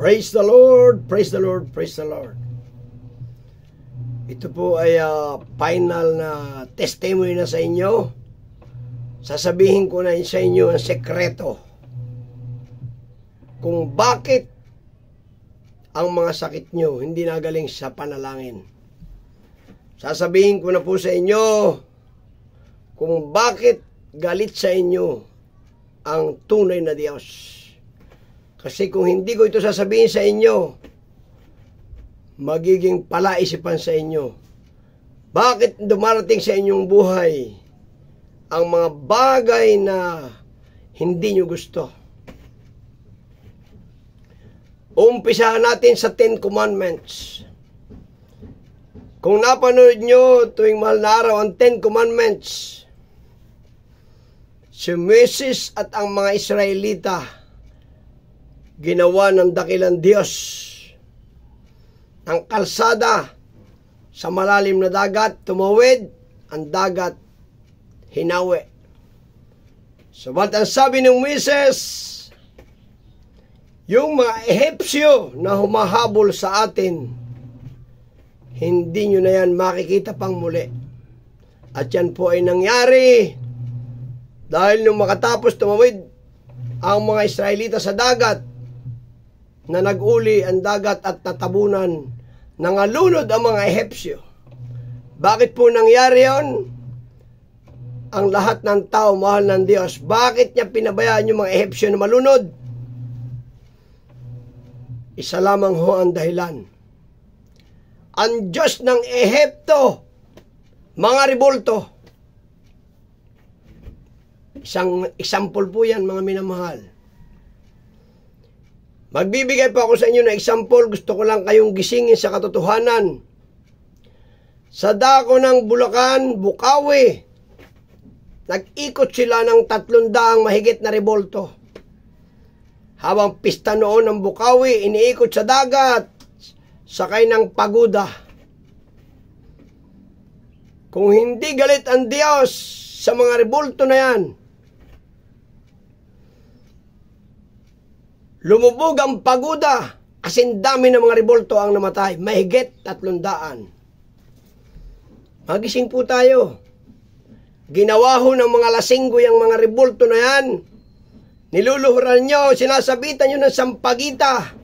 Praise the Lord, praise the Lord, praise the Lord. Ito po ay final na testimony na sa inyo. Sasabihin ko na sa inyo ang sekreto kung bakit ang mga sakit nyo hindi nagaling sa panalangin. Sasabihin ko na po sa inyo kung bakit galit sa inyo ang tunay na Diyos. Kasi kung hindi ko ito sasabihin sa inyo, magiging palaisipan sa inyo. Bakit dumarating sa inyong buhay ang mga bagay na hindi nyo gusto? Umpisahan natin sa 10 Commandments. Kung napanood nyo tuwing mahal na araw ang 10 Commandments, si Moses at ang mga Israelita ginawa ng dakilang Diyos ang kalsada sa malalim na dagat, tumawid ang dagat, hinawi. Sabat ang sabi ng Moses, yung mga Ehipsyo na humahabol sa atin, hindi nyo na yan makikita pang muli. At yan po ay nangyari dahil nung makatapos tumawid ang mga Israelita sa dagat, na nag-uli ang dagat at natabunan, nangalunod ang mga Ehipsyo. Bakit po nangyari yon? Ang lahat ng tao, mahal ng Diyos, bakit niya pinabayaan yung mga Ehipsyo na malunod? Isa lamang ho ang dahilan. Ang Diyos ng Ehipto, mga ribolto. Isang example po yan, mga minamahal. Magbibigay pa ako sa inyo ng example. Gusto ko lang kayong gisingin sa katotohanan. Sa dako ng Bulacan, Bukawi, nag-ikot sila ng 300 mahigit na rebolto. Habang pista noon ng Bukawi, iniikot sa dagat, sakay ng pagoda. Kung hindi galit ang Diyos sa mga rebolto na yan, lumubog ang pagoda kasi dami ng mga rebolto ang namatay. Mahigit 300. Magising po tayo. Ginawa ho ng mga lasinggoy ang mga rebolto na yan. Niluluhuran nyo, sinasabitan nyo ng sampagita.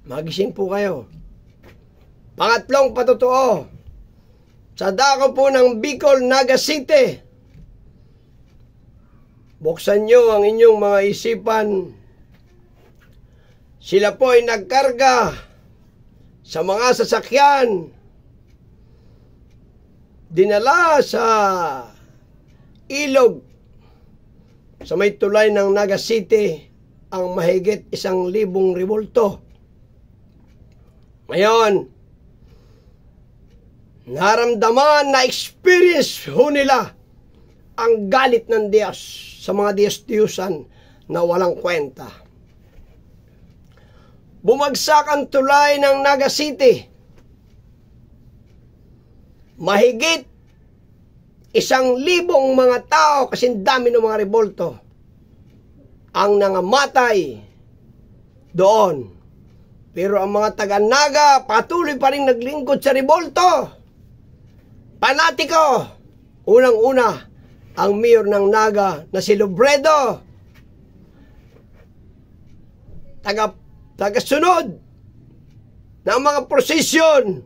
Magising po kayo. Pangatlong patotoo. Sa dako po ng Bicol, Naga City, buksan nyo ang inyong mga isipan. Sila po ay nagkarga sa mga sasakyan, dinala sa ilog sa may tulay ng Naga City ang mahigit 1,000 rebolto. Ngayon, naramdaman na experience ho nila ang galit ng Diyos sa mga Diyos-Diyusan na walang kwenta. Bumagsak ang tulay ng Naga City. Mahigit 1,000 mga tao kasi dami ng mga rebolto ang nangamatay doon. Pero ang mga taga-Naga patuloy pa rin naglingkod sa rebolto. Panatiko. Unang-una, ang mayor ng Naga na si Lobredo. Tagasunod ng mga prosesyon.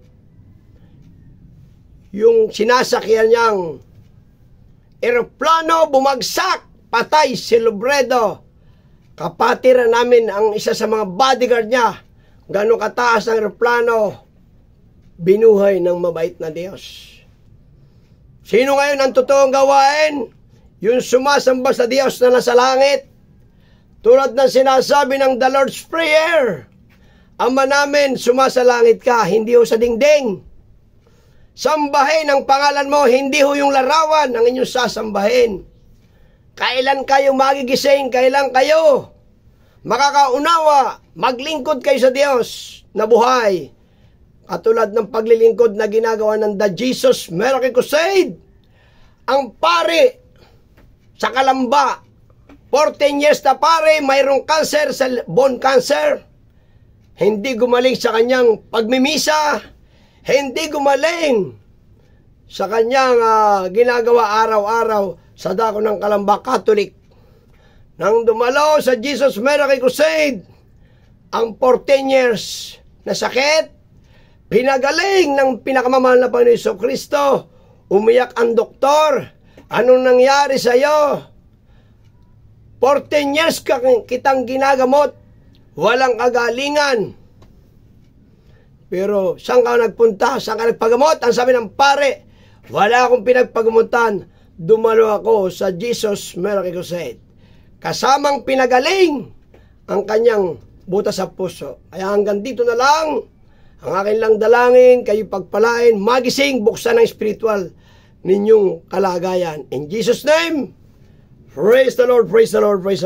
Yung sinasakyan niyang eroplano bumagsak, patay si Lobredo. Kapatiran namin ang isa sa mga bodyguard niya. Gano'ng kataas ang eroplano, binuhay ng mabait na Diyos. Sino ngayon ang totoong gawain? Yung sumasamba sa Diyos na nasa langit. Tulad ng sinasabi ng The Lord's Prayer, Ama namin, sumasalangit ka, hindi ho sa dingding. Sambahin ang pangalan mo, hindi ho yung larawan ang inyong sasambahin. Kailan kayo magigising, kailan kayo makakaunawa, maglingkod kayo sa Diyos na buhay. Katulad ng paglilingkod na ginagawa ng The Jesus Miracle Crusade. Ang pare sa Kalamba, 14 years na pare, mayroong cancer, sa bone cancer. hindi gumaling sa kanyang pagmimisa, hindi gumaling sa kanyang ginagawa araw-araw sa dako ng Kalamba Catholic. Nang dumalo sa Jesus Miracle Crusade, ang 14 years na sakit, pinagaling ng pinakamamahal na Panginoon Jesucristo. Umiyak ang doktor. Anong nangyari sa iyo? 14 years kitang ginagamot, walang kagalingan. Pero saan ka nagpunta? Saan ka nagpagamot? Ang sabi ng pare, wala akong pinagpagamutan. Dumalo ako sa Jesus Miracle Crusade. Kasamang pinagaling ang kanyang butas sa puso. Kaya hanggang dito na lang ang akin lang dalangin, kayo pagpalain, magising, buksan ng spiritual ninyong kalagayan. In Jesus' name, praise the Lord, praise the Lord, praise the Lord.